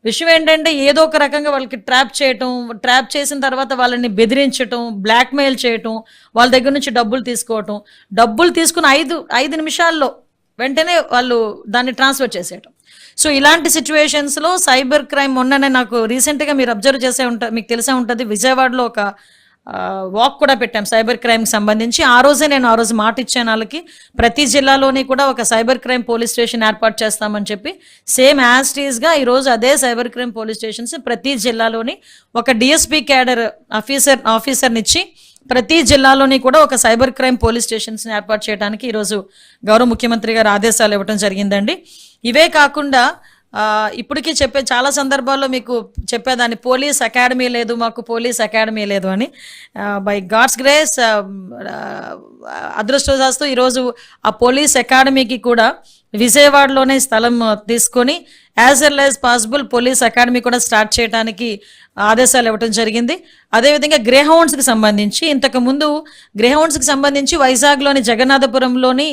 విషయం ఏంటంటే ఏదో ఒక రకంగా వాళ్ళకి ట్రాప్ చేసిన తర్వాత వాళ్ళని బెదిరించటం, బ్లాక్మెయిల్ చేయటం, వాళ్ళ దగ్గర నుంచి డబ్బులు తీసుకుని 5 నిమిషాల్లో వెంటనే వాళ్ళు దాన్ని ట్రాన్స్ఫర్ చేసేయటం. సో ఇలాంటి సిచ్యువేషన్స్లో సైబర్ క్రైమ్ మొన్ననే నాకు రీసెంట్గా మీరు అబ్జర్వ్ చేసే ఉంటారు, మీకు తెలిసే ఉంటుంది, విజయవాడలో ఒక వాక్ కూడా పెట్టాం సైబర్ క్రైమ్కి సంబంధించి. ఆ రోజు మాట ఇచ్చాను వాళ్ళకి, ప్రతి జిల్లాలోని కూడా ఒక సైబర్ క్రైమ్ పోలీస్ స్టేషన్ ఏర్పాటు చేస్తామని చెప్పి. సేమ్ యాజ్ టీజ్గా ఈరోజు అదే సైబర్ క్రైమ్ పోలీస్ స్టేషన్స్ ప్రతి జిల్లాలోని ఒక డిఎస్పీ క్యాడర్ ఆఫీసర్నిచ్చి ప్రతి జిల్లాలోని కూడా ఒక సైబర్ క్రైమ్ పోలీస్ స్టేషన్స్ని ఏర్పాటు చేయడానికి ఈరోజు గౌరవ ముఖ్యమంత్రి గారు ఆదేశాలు ఇవ్వడం జరిగిందండి. ఇవే కాకుండా ఇప్పటికీ చాలా సందర్భాల్లో మీకు చెప్పేదాన్ని, పోలీస్ అకాడమీ లేదు, మాకు పోలీస్ అకాడమీ లేదు అని. బై గాడ్స్ గ్రేస్, అదృష్టవశాత్తు ఈరోజు ఆ పోలీస్ అకాడమీకి కూడా విజయవాడలోనే స్థలం తీసుకొని as early as possible police academy కూడా స్టార్ట్ చేయడానికి ఆదేశాలు ఇవ్వడం జరిగింది. అదేవిధంగా గ్రేహౌండ్స్కి సంబంధించి ఇంతకుముందు వైజాగ్లోని జగన్నాథపురంలోని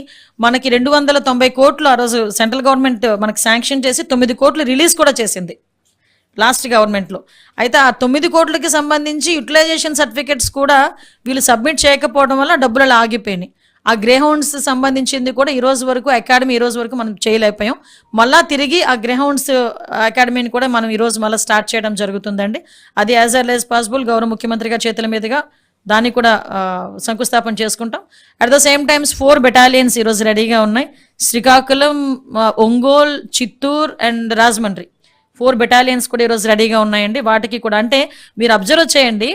మనకి 290 కోట్లు ఆ రోజు సెంట్రల్ గవర్నమెంట్ మనకి శాంక్షన్ చేసి 9 కోట్లు రిలీజ్ కూడా చేసింది లాస్ట్ గవర్నమెంట్లో. అయితే ఆ 9 కోట్లకి సంబంధించి యూటిలైజేషన్ సర్టిఫికెట్స్ కూడా వీళ్ళు సబ్మిట్ చేయకపోవడం వల్ల డబ్బులు అలా ఆగిపోయినాయి. ఆ గ్రేహౌండ్స్ సంబంధించింది కూడా ఈ రోజు వరకు మనం చేయలేకపోయాం. మళ్ళా తిరిగి ఆ గ్రేహౌండ్స్ అకాడమీని కూడా మనం ఈరోజు మళ్ళీ స్టార్ట్ చేయడం జరుగుతుందండి. అది యాజ్ ఎర్లీ యాజ్ పాసిబుల్ గౌరవ ముఖ్యమంత్రి గారి చేతుల మీదుగా దాన్ని కూడా శంకుస్థాపన చేసుకుంటాం. At the same times 4 battalions ఈరోజు రెడీగా ఉన్నాయి. శ్రీకాకుళం, ఒంగోల్, చిత్తూరు అండ్ రాజమండ్రి 4 బెటాలియన్స్ కూడా ఈరోజు రెడీగా ఉన్నాయండి. వాటికి కూడా అంటే మీరు అబ్జర్వ్ చేయండి,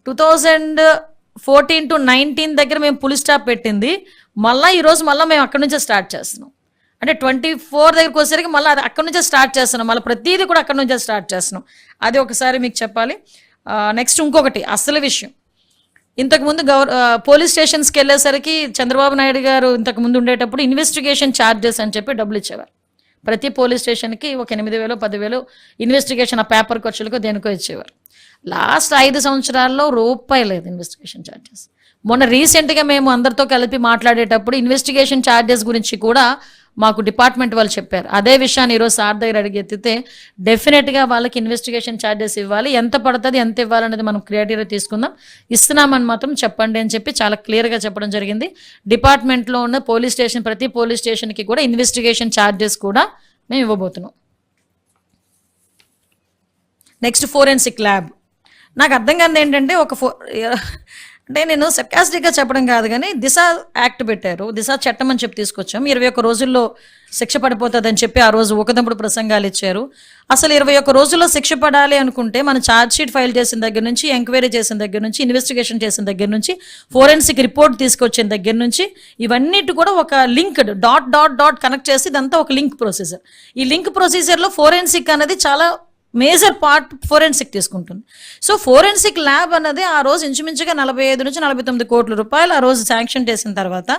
2014 to 19 దగ్గర మేము పులి స్టాప్ పెట్టింది, ఈరోజు మేము అక్కడి నుంచే స్టార్ట్ చేస్తున్నాం. అంటే 24 దగ్గరకు వచ్చేసరికి మళ్ళీ అది అక్కడి నుంచే స్టార్ట్ చేస్తున్నాం, మళ్ళీ ప్రతిదీ కూడా అక్కడి నుంచే స్టార్ట్ చేస్తున్నాం. అది ఒకసారి మీకు చెప్పాలి. నెక్స్ట్ ఇంకొకటి అసలు విషయం, ఇంతకుముందు పోలీస్ స్టేషన్స్కి వెళ్ళేసరికి చంద్రబాబు నాయుడు గారు ఇంతకుముందు ఉండేటప్పుడు ఇన్వెస్టిగేషన్ ఛార్జెస్ అని చెప్పి డబ్బులు ఇచ్చేవారు. ప్రతి పోలీస్ స్టేషన్కి ఒక 8,000 10,000 ఇన్వెస్టిగేషన్ ఆ పేపర్ ఖర్చులకు దేనికో ఇచ్చేవారు. లాస్ట్ 5 సంవత్సరాల్లో రూపాయి లేదు ఇన్వెస్టిగేషన్ ఛార్జెస్. మొన్న రీసెంట్గా మేము అందరితో కలిపి మాట్లాడేటప్పుడు ఇన్వెస్టిగేషన్ ఛార్జెస్ గురించి కూడా మాకు డిపార్ట్మెంట్ వాళ్ళు చెప్పారు. అదే విషయాన్ని ఈరోజు సార్ దగ్గర అడిగెత్తితే డెఫినెట్గా వాళ్ళకి ఇన్వెస్టిగేషన్ ఛార్జెస్ ఇవ్వాలి, ఎంత పడుతుంది ఎంత ఇవ్వాలనేది మనం క్రియేటివ్గా తీసుకుందాం, ఇస్తున్నామని మాత్రం చెప్పండి అని చెప్పి చాలా క్లియర్గా చెప్పడం జరిగింది. డిపార్ట్మెంట్లో ఉన్న ప్రతి పోలీస్ స్టేషన్కి కూడా ఇన్వెస్టిగేషన్ ఛార్జెస్ కూడా మేము ఇవ్వబోతున్నాం. Next forensic lab. నాకు అర్థం కాదు ఏంటంటే అంటే నేను సర్కాస్టిక్గా చెప్పడం కాదు కానీ దిశ యాక్ట్ పెట్టారు, దిశ చట్టం అని చెప్పి తీసుకొచ్చాం. 21 రోజుల్లో శిక్ష పడిపోతుంది అని చెప్పి ఆ రోజు ఊకదంపుడు ప్రసంగాలు ఇచ్చారు. అసలు 21 రోజుల్లో శిక్ష పడాలి అనుకుంటే మనం ఛార్జ్ షీట్ ఫైల్ చేసిన దగ్గర నుంచి, ఎంక్వైరీ చేసిన దగ్గర నుంచి, ఇన్వెస్టిగేషన్ చేసిన దగ్గర నుంచి, ఫోరెన్సిక్ రిపోర్ట్ తీసుకొచ్చిన దగ్గర నుంచి ఇవన్నిటి కూడా ఒక లింక్డ్ డాట్ కనెక్ట్ చేసి ఇదంతా ఒక లింక్ ప్రొసీజర్. ఈ లింక్ ప్రొసీజర్లో ఫోరెన్సిక్ అనేది చాలా మేజర్ పార్ట్ ఫోరెన్సిక్ తీసుకుంటుంది. సో ఫోరెన్సిక్ ల్యాబ్ అన్నది ఆ రోజు ఇంచుమించుగా 45 నుంచి 49 కోట్ల రూపాయలు ఆ రోజు శాంక్షన్ చేసిన తర్వాత,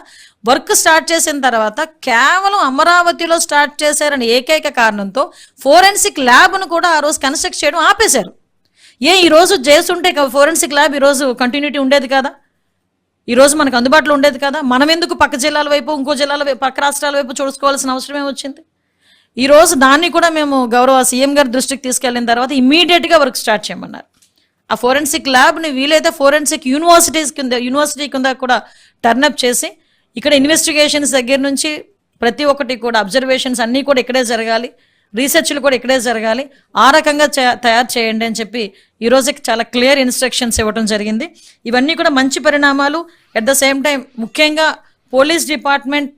వర్క్ స్టార్ట్ చేసిన తర్వాత కేవలం అమరావతిలో స్టార్ట్ చేశారని ఏకైక కారణంతో ఫోరెన్సిక్ ల్యాబ్ను కూడా ఆ రోజు కన్స్ట్రక్ట్ చేయడం ఆపేశారు. ఈరోజు చేస్తుంటే ఫోరెన్సిక్ ల్యాబ్ ఈరోజు కంటిన్యూటీ ఉండేది కదా, ఈరోజు మనకు అందుబాటులో ఉండేది కదా. మనం ఎందుకు పక్క జిల్లాల వైపు, ఇంకో జిల్లాల వైపు, పక్క రాష్ట్రాల వైపు చూసుకోవాల్సిన అవసరమే వచ్చింది. ఈరోజు దాన్ని కూడా మేము గౌరవ సీఎం గారి దృష్టికి తీసుకెళ్ళిన తర్వాత ఇమ్మీడియట్గా వర్క్ స్టార్ట్ చేయమన్నారు. ఆ ఫోరెన్సిక్ ల్యాబ్ని వీలైతే ఫోరెన్సిక్ యూనివర్సిటీ కింద కూడా టర్నప్ చేసి ఇక్కడ ఇన్వెస్టిగేషన్స్ దగ్గర నుంచి ప్రతి ఒక్కటి కూడా అబ్జర్వేషన్స్ అన్నీ కూడా ఇక్కడే జరగాలి, రీసెర్చ్లు కూడా ఇక్కడే జరగాలి, ఆ రకంగా తయారు చేయండి అని చెప్పి ఈరోజు చాలా క్లియర్ ఇన్స్ట్రక్షన్స్ ఇవ్వడం జరిగింది. ఇవన్నీ కూడా మంచి పరిణామాలు. అట్ ద సేమ్ టైం ముఖ్యంగా పోలీస్ డిపార్ట్మెంట్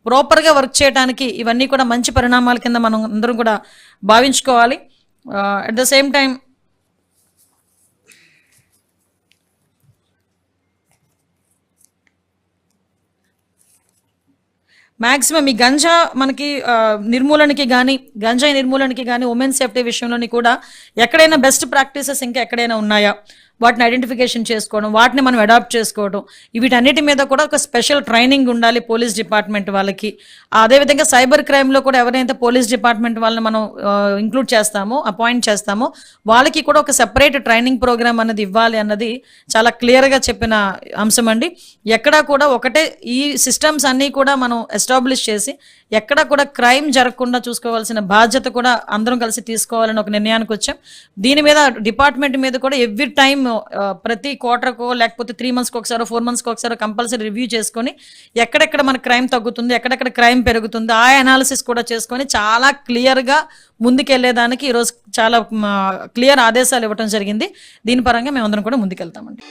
ప్రాపర్గా వర్క్ చేయడానికి ఇవన్నీ కూడా మంచి పరిణామాల కింద మనం అందరం కూడా భావించుకోవాలి. At the same time maximum ఈ గంజాయి నిర్మూలనకి కానీ ఉమెన్ సేఫ్టీ విషయంలోని కూడా ఎక్కడైనా బెస్ట్ ప్రాక్టీసెస్ ఇంకా ఎక్కడైనా ఉన్నాయా, వాటిని ఐడెంటిఫికేషన్ చేసుకోవడం, వాటిని మనం అడాప్ట్ చేసుకోవడం, వీటన్నిటి మీద కూడా ఒక స్పెషల్ ట్రైనింగ్ ఉండాలి పోలీస్ డిపార్ట్మెంట్ వాళ్ళకి. అదేవిధంగా సైబర్ క్రైమ్లో కూడా ఎవరైతే పోలీస్ డిపార్ట్మెంట్ వాళ్ళని మనం ఇంక్లూడ్ చేస్తామో, అపాయింట్ చేస్తామో, వాళ్ళకి కూడా ఒక సెపరేట్ ట్రైనింగ్ ప్రోగ్రామ్ అన్నది ఇవ్వాలి అన్నది చాలా క్లియర్గా చెప్పిన అంశం అండి. ఎక్కడా కూడా ఒకటే ఈ సిస్టమ్స్ అన్నీ కూడా మనం ఎస్టాబ్లిష్ చేసి ఎక్కడా కూడా క్రైమ్ జరగకుండా చూసుకోవాల్సిన బాధ్యత కూడా అందరం కలిసి తీసుకోవాలని ఒక నిర్ణయానికి వచ్చాం. దీని మీద డిపార్ట్మెంట్ మీద కూడా ఎవ్రీ టైం ప్రతి క్వార్టర్కో లేకపోతే 3 monthsకి ఒకసారి 4 monthsకి ఒకసారి కంపల్సరీ రివ్యూ చేసుకొని ఎక్కడెక్కడ మన క్రైమ్ తగ్గుతుంది, ఎక్కడెక్కడ క్రైమ్ పెరుగుతుంది ఆ అనాలిసిస్ కూడా చేసుకొని చాలా క్లియర్గా ముందుకెళ్లేదానికి ఈరోజు చాలా క్లియర్ ఆదేశాలు ఇవ్వడం జరిగింది. దీని పరంగా మేమందరం కూడా ముందుకెళ్తామండి.